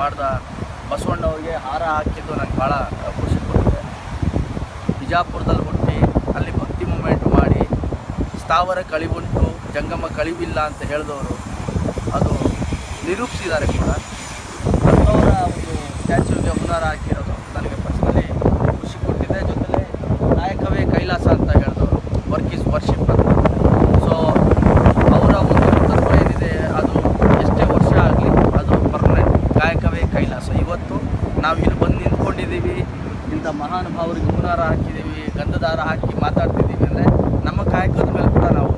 ಮಾಡಿದ ಬಸವಣ್ಣವ್ರಿಗೆ ಹಾರ ಹಾಕಿದ್ದು ನನಗೆ ಭಾಳ ಖುಷಿ ಕೊಟ್ಟಿದೆ. ಬಿಜಾಪುರದಲ್ಲಿ ಹುಟ್ಟಿ ಅಲ್ಲಿ ಭಕ್ತಿ ಮೂಮೆಂಟ್ ಮಾಡಿ ಸ್ಥಾವರ ಕಳಿವುಂಟು ಜಂಗಮ ಕಳಿವಿಲ್ಲ ಅಂತ ಹೇಳಿದವರು ಅದು ನಿರೂಪಿಸಿದ್ದಾರೆ ಕೂಡ. ಅಂಥವರ ಒಂದು ಸ್ಟ್ಯಾಚ್ಯೂಗೆ ಹುನಾರ ಹಾಕಿರೋದು ನನಗೆ ಪರ್ಸನಲಿ ಖುಷಿ ಕೊಟ್ಟಿದೆ. ಜೊತೆಲೆ ಕಾಯಕವೇ ಕೈಲಾಸ ಅಂತ ಹೇಳಿದವರು, ವರ್ಕ್ ಈಸ್ ವರ್ಷಿಪ್ ಅಂತ. ಸೊ ಅವರ ಒಂದು ತತ್ವ ಏನಿದೆ ಅದು ಎಷ್ಟೇ ವರ್ಷ ಆಗಲಿ ಅದು ಪರ್ಮನೆಂಟ್, ಕಾಯಕವೇ ಕೈಲಾಸ. ಇವತ್ತು ನಾವು ಇಲ್ಲಿ ಬಂದು ನಿಂತ್ಕೊಂಡಿದ್ದೀವಿ, ಇಂಥ ಮಹಾನುಭಾವರಿಗೆ ಹುನಾರ ಹಾಕಿದ್ದೀವಿ, ಗಂಧದಾರ ಹಾಕಿ ಮಾತಾಡ್ತಿದ್ದೀವಿ ಅಂದರೆ ನಮ್ಮ ಕಾಯಕದ ಮೇಲೆ ಕೂಡ ನಾವು